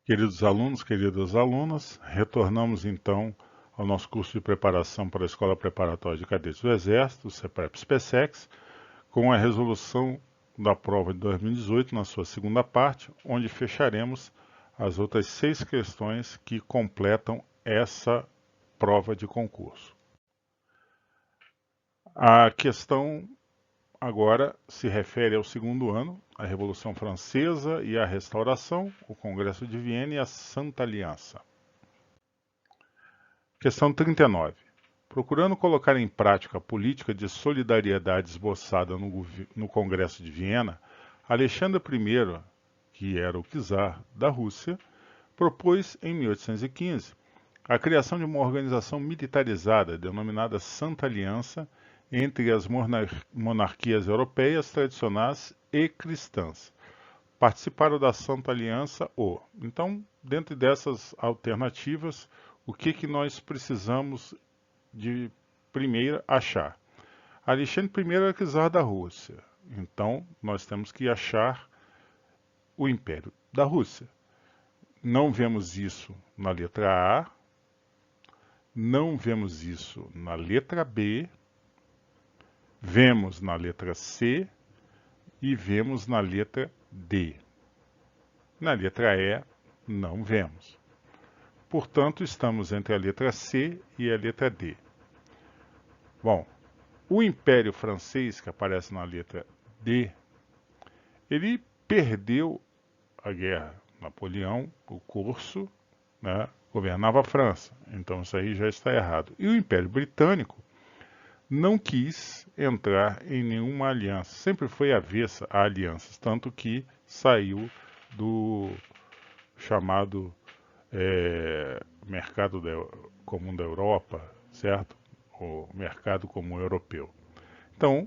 Queridos alunos, queridas alunas, retornamos então ao nosso curso de preparação para a Escola Preparatória de Cadetes do Exército, o CPEP-SPECEX, com a resolução da prova de 2018 na sua segunda parte, onde fecharemos as outras 6 questões que completam essa prova de concurso. A questão agora se refere ao segundo ano, a Revolução Francesa e a Restauração, o Congresso de Viena e a Santa Aliança. Questão 39. Procurando colocar em prática a política de solidariedade esboçada no Congresso de Viena, Alexandre I, que era o czar da Rússia, propôs em 1815 a criação de uma organização militarizada denominada Santa Aliança entre as monarquias europeias tradicionais e cristãs. Participaram da Santa Aliança Então, dentro dessas alternativas, o que nós precisamos de primeiro achar? Alexandre I era czar da Rússia, então nós temos que achar o Império da Rússia. Não vemos isso na letra A, não vemos isso na letra B, vemos na letra C e vemos na letra D. Na letra E, não vemos. Portanto, estamos entre a letra C e a letra D. Bom, o Império Francês, que aparece na letra D, ele perdeu a guerra. Napoleão, o curso, né, governava a França. Então isso aí já está errado. E o Império Britânico não quis entrar em nenhuma aliança. Sempre foi avessa a alianças, tanto que saiu do chamado mercado comum da Europa, certo? O mercado comum europeu. Então,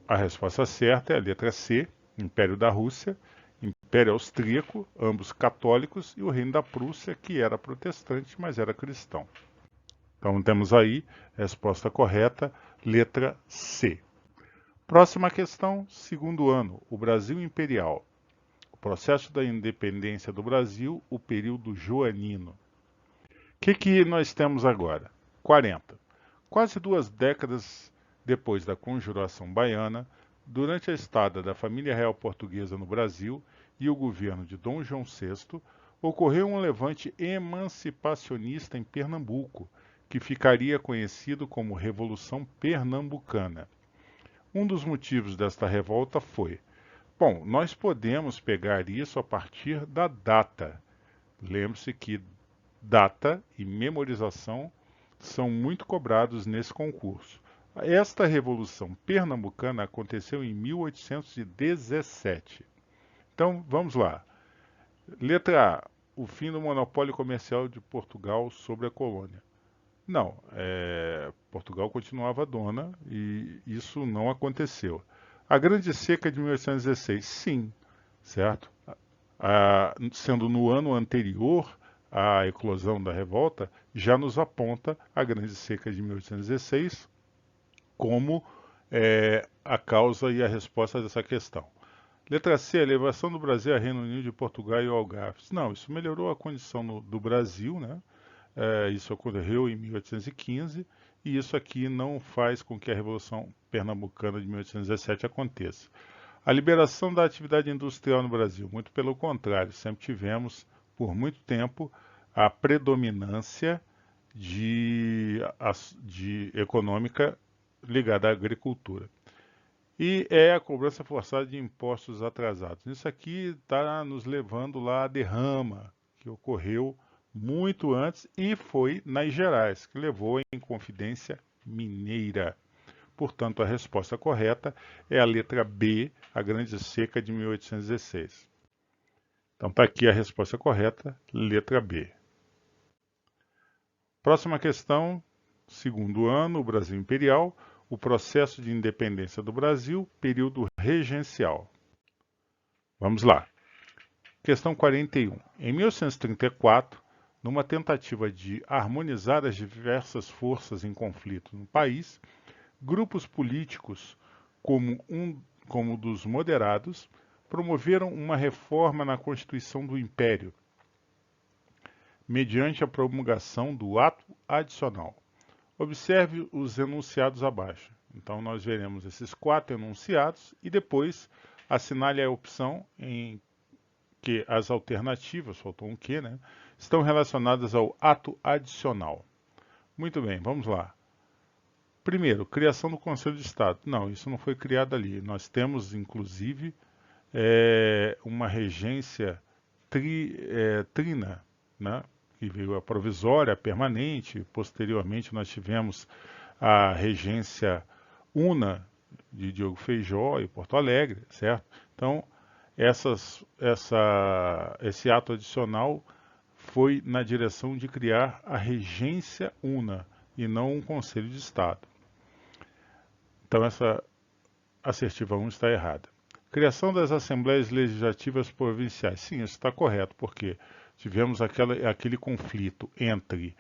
a resposta certa é a letra C, Império da Rússia, Império Austríaco, ambos católicos, e o Reino da Prússia, que era protestante, mas era cristão. Então, temos aí a resposta correta, letra C. Próxima questão, segundo ano, o Brasil Imperial. O processo da independência do Brasil, o período joanino. O que nós temos agora? 40. Quase 2 décadas depois da Conjuração Baiana, durante a estada da família real portuguesa no Brasil e o governo de Dom João VI, ocorreu um levante emancipacionista em Pernambuco, que ficaria conhecido como Revolução Pernambucana. Um dos motivos desta revolta foi: bom, nós podemos pegar isso a partir da data. Lembre-se que data e memorização são muito cobrados nesse concurso. Esta Revolução Pernambucana aconteceu em 1817. Então, vamos lá. Letra A. O fim do monopólio comercial de Portugal sobre a colônia. Não, Portugal continuava dona e isso não aconteceu. A Grande Seca de 1816, sim, certo? Sendo no ano anterior à eclosão da revolta, já nos aponta a Grande Seca de 1816 como a causa e a resposta dessa questão. Letra C, a elevação do Brasil a Reino Unido de Portugal e Algarves. Não, isso melhorou a condição do Brasil, né? Isso ocorreu em 1815 e isso aqui não faz com que a Revolução Pernambucana de 1817 aconteça. A liberação da atividade industrial no Brasil, muito pelo contrário, sempre tivemos, por muito tempo, a predominância econômica ligada à agricultura. E a cobrança forçada de impostos atrasados. Isso aqui está nos levando lá à derrama, que ocorreu muito antes e foi nas Gerais, que levou à Inconfidência Mineira. Portanto, a resposta correta é a letra B, a Grande Seca de 1816. Então está aqui a resposta correta, letra B. Próxima questão, segundo ano, o Brasil Imperial, o processo de independência do Brasil, período regencial. Vamos lá. Questão 41. Em 1934, numa tentativa de harmonizar as diversas forças em conflito no país, grupos políticos, como dos moderados, promoveram uma reforma na Constituição do Império, mediante a promulgação do ato adicional. Observe os enunciados abaixo. Então, nós veremos esses 4 enunciados e depois assinale a opção em que as alternativas, faltou um que, né, estão relacionadas ao ato adicional. Muito bem, vamos lá. Primeiro, criação do Conselho de Estado. Não, isso não foi criado ali. Nós temos, inclusive, uma regência trina, né, que veio a provisória, a permanente. Posteriormente, nós tivemos a regência una de Diogo Feijó e Porto Alegre, certo? Então, esse ato adicional foi na direção de criar a regência una e não um Conselho de Estado. Então, essa assertiva 1 está errada. Criação das Assembleias Legislativas Provinciais. Sim, isso está correto, porque tivemos aquele conflito entre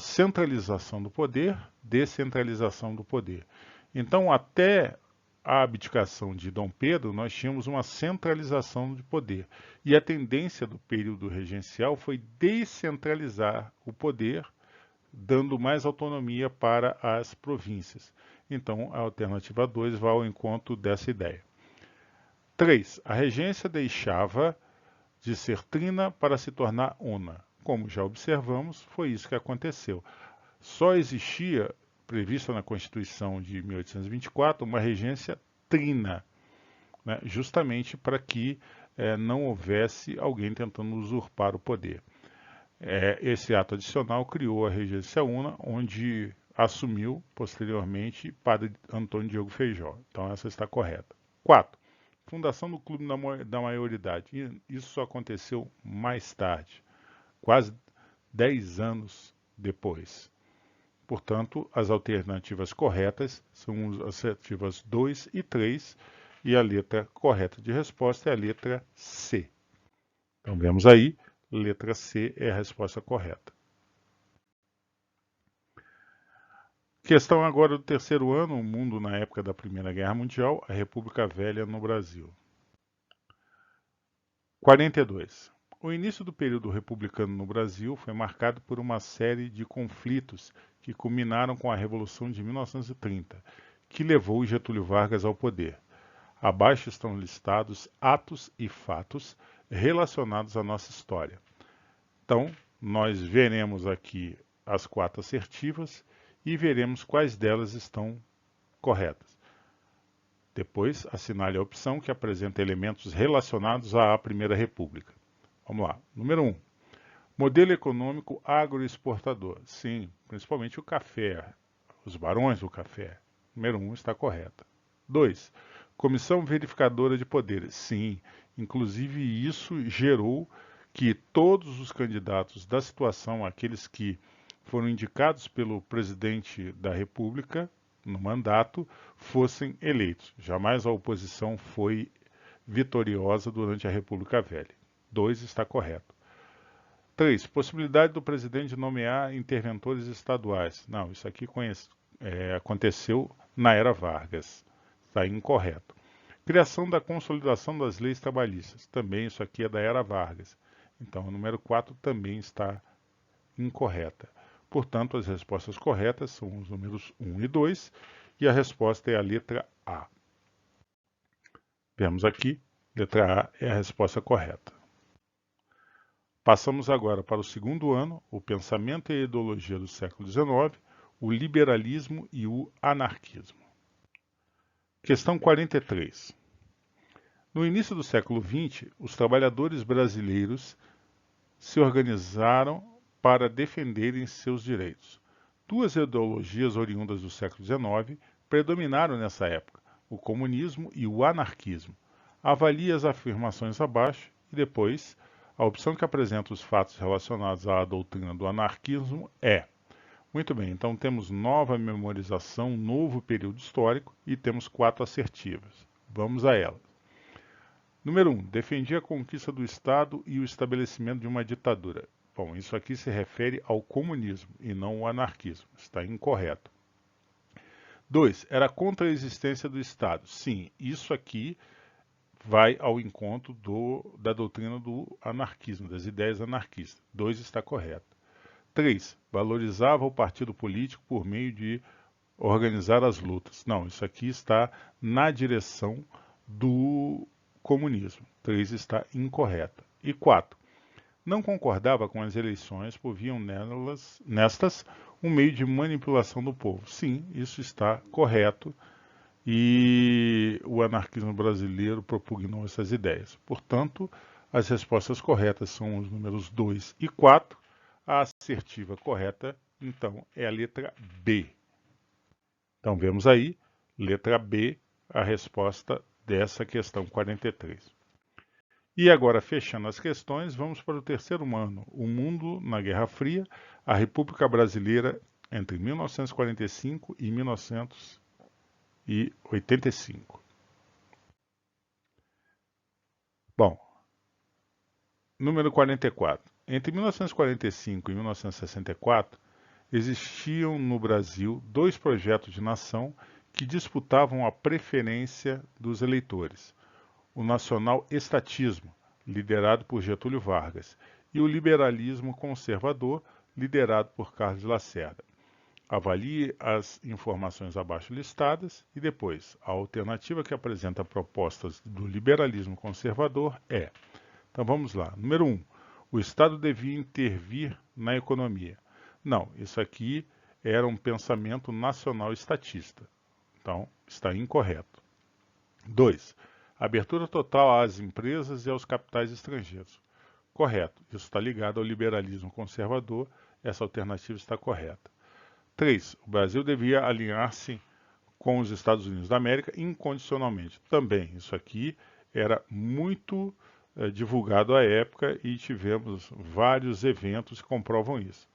centralização do poder, descentralização do poder. Então, até a abdicação de Dom Pedro, nós tínhamos uma centralização de poder. E a tendência do período regencial foi descentralizar o poder, dando mais autonomia para as províncias. Então, a alternativa 2 vai ao encontro dessa ideia. 3. A regência deixava de ser trina para se tornar una. Como já observamos, foi isso que aconteceu. Só existia, prevista na Constituição de 1824, uma regência trina, né, justamente para que não houvesse alguém tentando usurpar o poder. Esse ato adicional criou a regência una, onde assumiu posteriormente Padre Antônio Diogo Feijó. Então essa está correta. 4. Fundação do Clube da Maioridade. Isso só aconteceu mais tarde, quase 10 anos depois. Portanto, as alternativas corretas são as assertivas 2 e 3, e a letra correta de resposta é a letra C. Então, vemos aí, letra C é a resposta correta. Questão agora do terceiro ano, o mundo na época da Primeira Guerra Mundial, a República Velha no Brasil. 42. O início do período republicano no Brasil foi marcado por uma série de conflitos que culminaram com a Revolução de 1930, que levou Getúlio Vargas ao poder. Abaixo estão listados atos e fatos relacionados à nossa história. Então, nós veremos aqui as 4 assertivas e veremos quais delas estão corretas. Depois, assinale a opção que apresenta elementos relacionados à Primeira República. Vamos lá. Número 1. Modelo econômico agroexportador. Sim, principalmente o café, os barões do café. Número 1 está correta. 2. Comissão verificadora de poderes. Sim, inclusive isso gerou que todos os candidatos da situação, aqueles que foram indicados pelo presidente da República no mandato, fossem eleitos. Jamais a oposição foi vitoriosa durante a República Velha. 2 está correto. 3. Possibilidade do presidente nomear interventores estaduais. Não, isso aqui aconteceu na era Vargas. Está incorreto. Criação da consolidação das leis trabalhistas. Também isso aqui é da era Vargas. Então, o número 4 também está incorreta. Portanto, as respostas corretas são os números 1 e 2, e a resposta é a letra A. Vemos aqui, letra A é a resposta correta. Passamos agora para o segundo ano, o pensamento e a ideologia do século XIX, o liberalismo e o anarquismo. Questão 43. No início do século XX, os trabalhadores brasileiros se organizaram para defenderem seus direitos. 2 ideologias oriundas do século XIX predominaram nessa época, o comunismo e o anarquismo. Avalie as afirmações abaixo e depois, a opção que apresenta os fatos relacionados à doutrina do anarquismo é. Muito bem, então temos nova memorização, novo período histórico e temos 4 assertivas. Vamos a elas. Número 1. Defendia a conquista do Estado e o estabelecimento de uma ditadura. Bom, isso aqui se refere ao comunismo e não ao anarquismo. Está incorreto. 2. Era contra a existência do Estado. Sim, isso aqui vai ao encontro da doutrina do anarquismo, das ideias anarquistas. 2 está correto. 3. Valorizava o partido político por meio de organizar as lutas. Não, isso aqui está na direção do comunismo. 3 está incorreta. E 4. Não concordava com as eleições, por viam nestas um meio de manipulação do povo. Sim, isso está correto. E o anarquismo brasileiro propugnou essas ideias. Portanto, as respostas corretas são os números 2 e 4. A assertiva correta, então, é a letra B. Então, vemos aí, letra B, a resposta dessa questão 43. E agora, fechando as questões, vamos para o terceiro ano. O mundo na Guerra Fria, a República Brasileira entre 1945 e 1985. Bom, número 44. Entre 1945 e 1964, existiam no Brasil 2 projetos de nação que disputavam a preferência dos eleitores: o nacional-estatismo, liderado por Getúlio Vargas, e o liberalismo conservador, liderado por Carlos Lacerda. Avalie as informações abaixo listadas e depois, a alternativa que apresenta propostas do liberalismo conservador é... Então vamos lá. Número 1. O Estado devia intervir na economia. Não, isso aqui era um pensamento nacional estatista. Então, está incorreto. 2. Abertura total às empresas e aos capitais estrangeiros. Correto. Isso está ligado ao liberalismo conservador. Essa alternativa está correta. 3. O Brasil devia alinhar-se com os Estados Unidos da América incondicionalmente. Também, isso aqui era muito divulgado à época e tivemos vários eventos que comprovam isso.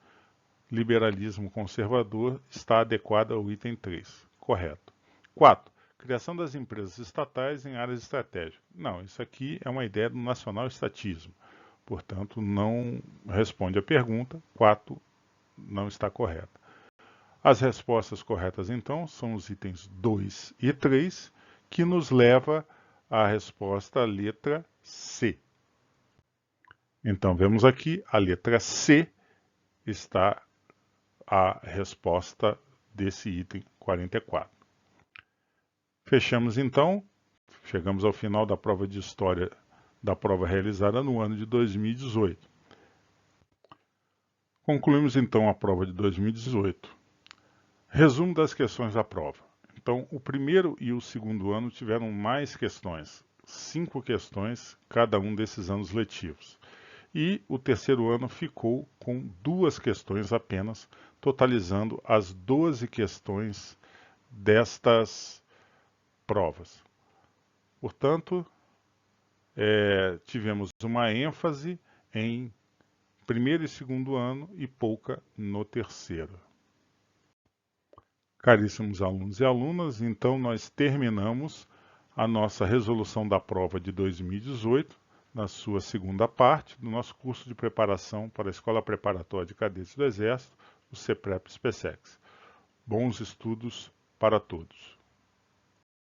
Liberalismo conservador está adequado ao item 3. Correto. 4. Criação das empresas estatais em áreas estratégicas. Não, isso aqui é uma ideia do nacional-estatismo. Portanto, não responde à pergunta. 4 não está correta. As respostas corretas, então, são os itens 2 e 3, que nos leva à resposta letra C. Então, vemos aqui, a letra C está a resposta desse item 44. Fechamos, então, chegamos ao final da prova de História, da prova realizada no ano de 2018. Concluímos, então, a prova de 2018. Resumo das questões da prova. Então, o primeiro e o segundo ano tiveram mais questões, 5 questões cada um desses anos letivos. E o terceiro ano ficou com 2 questões apenas, totalizando as 12 questões destas provas. Portanto, tivemos uma ênfase em primeiro e segundo ano e pouca no terceiro. Caríssimos alunos e alunas, então nós terminamos a nossa resolução da prova de 2018, na sua segunda parte do nosso curso de preparação para a Escola Preparatória de Cadetes do Exército, o CEPREP-SPECEX. Bons estudos para todos.